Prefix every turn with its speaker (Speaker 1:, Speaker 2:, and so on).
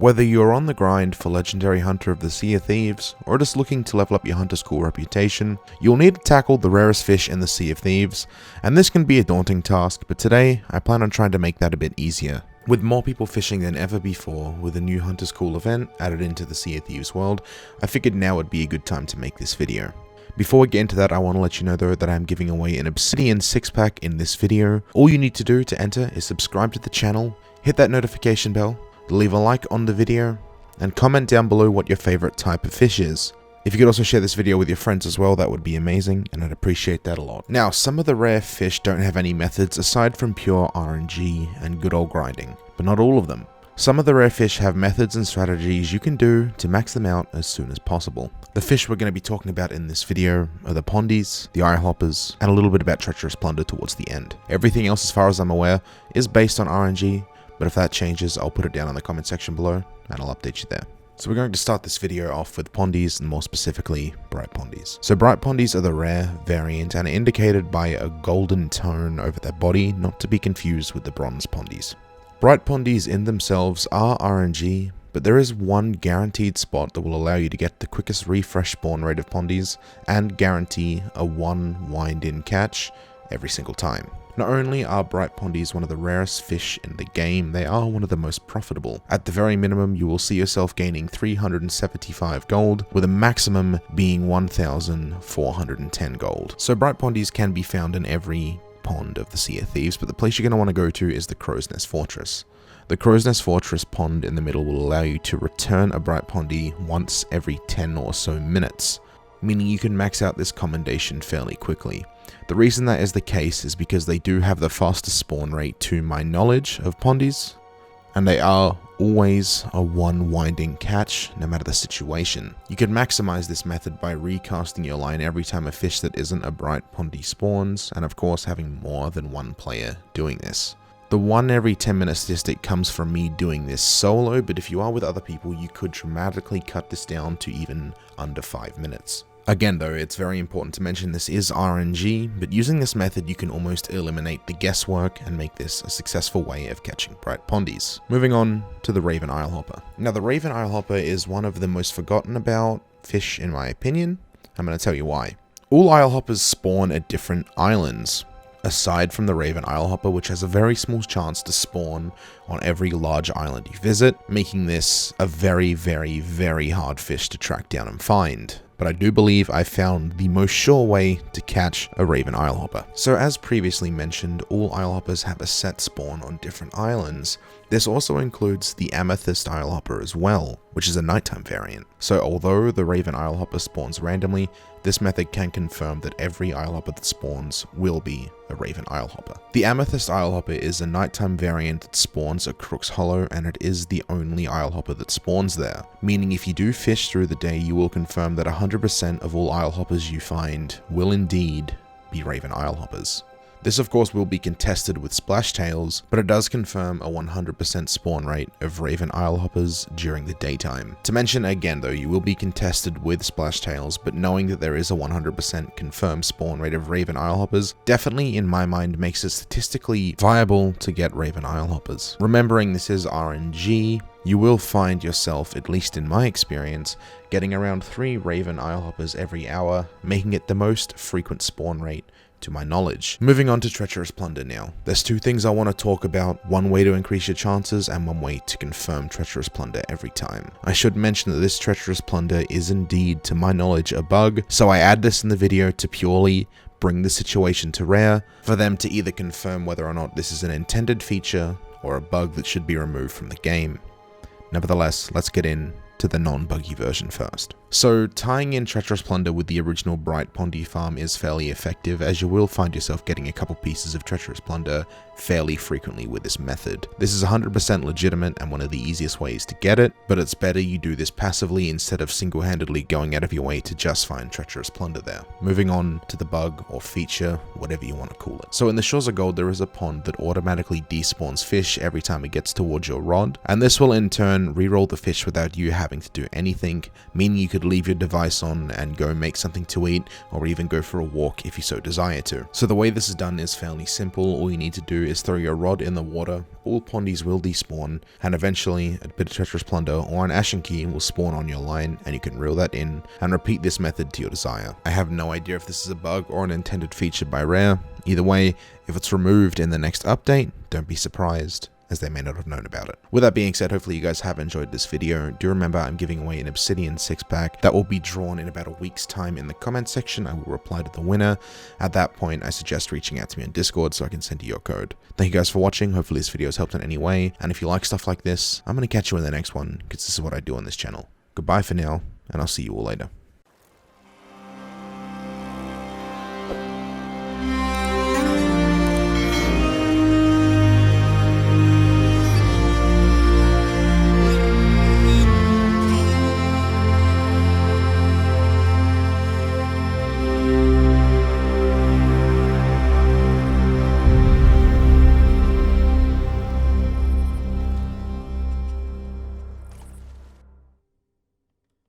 Speaker 1: Whether you're on the grind for Legendary Hunter of the Sea of Thieves, or just looking to level up your hunter school reputation, you'll need to tackle the rarest fish in the Sea of Thieves, and this can be a daunting task, but today I plan on trying to make that a bit easier. With more people fishing than ever before, with a new hunter school event added into the Sea of Thieves world, I figured now would be a good time to make this video. Before we get into that, I want to let you know though that I'm giving away an Obsidian 6-pack in this video. All you need to do to enter is subscribe to the channel, hit that notification bell, leave a like on the video, and comment down below what your favorite type of fish is. If you could also share this video with your friends as well, that would be amazing, and I'd appreciate that a lot. Now, some of the rare fish don't have any methods aside from pure RNG and good old grinding, but not all of them. Some of the rare fish have methods and strategies you can do to max them out as soon as possible. The fish we're going to be talking about in this video are the Pondies, the eye hoppers, and a little bit about Treacherous Plunder towards the end. Everything else, as far as I'm aware, is based on RNG, but if that changes, I'll put it down in the comment section below, and I'll update you there. So we're going to start this video off with Pondies, and more specifically, Bright Pondies. So Bright Pondies are the rare variant and are indicated by a golden tone over their body, not to be confused with the bronze Pondies. Bright Pondies in themselves are RNG, but there is one guaranteed spot that will allow you to get the quickest refresh spawn rate of Pondies, and guarantee a 1 wind-in catch every single time. Not only are Bright Pondies one of the rarest fish in the game, they are one of the most profitable. At the very minimum, you will see yourself gaining 375 gold, with a maximum being 1,410 gold. So Bright Pondies can be found in every pond of the Sea of Thieves, but the place you're going to want to go to is the Crow's Nest Fortress. The Crow's Nest Fortress pond in the middle will allow you to return a Bright Pondie once every 10 or so minutes, meaning you can max out this commendation fairly quickly. The reason that is the case is because they do have the fastest spawn rate to my knowledge of Pondies, and they are always a 1 winding catch no matter the situation. You can maximize this method by recasting your line every time a fish that isn't a Bright Pondie spawns, and of course having more than one player doing this. The 1 every 10 minute statistic comes from me doing this solo, but if you are with other people, you could dramatically cut this down to even under 5 minutes. Again though, it's very important to mention this is RNG, but using this method you can almost eliminate the guesswork and make this a successful way of catching Bright Pondies. Moving on to the Raven Eilehopper. Now the Raven Eilehopper is one of the most forgotten about fish in my opinion. I'm going to tell you why. All Eilehoppers spawn at different islands, aside from the Raven Eilehopper, which has a very small chance to spawn on every large island you visit, making this a very, very, very hard fish to track down and find. But I do believe I found the most sure way to catch a Raven Eilehopper. So as previously mentioned, all Eilehoppers have a set spawn on different islands. This also includes the Amethyst Eilehopper as well, which is a nighttime variant. So although the Raven Eilehopper spawns randomly, this method can confirm that every Eilehopper that spawns will be a Raven Eilehopper. The Amethyst Eilehopper is a nighttime variant that spawns at Crook's Hollow, and it is the only Eilehopper that spawns there, meaning if you do fish through the day, you will confirm that 100% of all Eilehoppers you find will indeed be Raven Eilehoppers. This of course will be contested with Splashtails, but it does confirm a 100% spawn rate of Raven Eilhoppers during the daytime. To mention again though, you will be contested with Splashtails, but knowing that there is a 100% confirmed spawn rate of Raven Eilhoppers definitely in my mind makes it statistically viable to get Raven Eilhoppers. Remembering this is RNG, you will find yourself, at least in my experience, getting around 3 Raven Eilhoppers every hour, making it the most frequent spawn rate to my knowledge. Moving on to Treacherous Plunder now. There's 2 things I want to talk about, one way to increase your chances and one way to confirm Treacherous Plunder every time. I should mention that this Treacherous Plunder is indeed, to my knowledge, a bug, so I add this in the video to purely bring the situation to rare, for them to either confirm whether or not this is an intended feature or a bug that should be removed from the game. Nevertheless, let's get in to the non-buggy version first. So tying in Treacherous Plunder with the original Bright Pondie farm is fairly effective, as you will find yourself getting a couple pieces of Treacherous Plunder fairly frequently with this method. This is 100% legitimate and one of the easiest ways to get it, but it's better you do this passively instead of single-handedly going out of your way to just find Treacherous Plunder there. Moving on to the bug or feature, whatever you want to call it. So in the Shores of Gold there is a pond that automatically despawns fish every time it gets towards your rod, and this will in turn reroll the fish without you having to do anything, meaning you could could leave your device on and go make something to eat, or even go for a walk if you so desire to. So the way this is done is fairly simple. All you need to do is throw your rod in the water, all Pondies will despawn, and eventually a bit of Treacherous Plunder or an Ashen Key will spawn on your line, and you can reel that in and repeat this method to your desire. I have no idea if this is a bug or an intended feature by Rare. Either way, if it's removed in the next update, don't be surprised, as they may not have known about it. With that being said, hopefully you guys have enjoyed this video. Do remember I'm giving away an Obsidian 6-pack that will be drawn in about a week's time. In the comment section, I will reply to the winner. At that point, I suggest reaching out to me on Discord so I can send you your code. Thank you guys for watching. Hopefully this video has helped in any way, and if you like stuff like this, I'm going to catch you in the next one, because this is what I do on this channel. Goodbye for now, and I'll see you all later.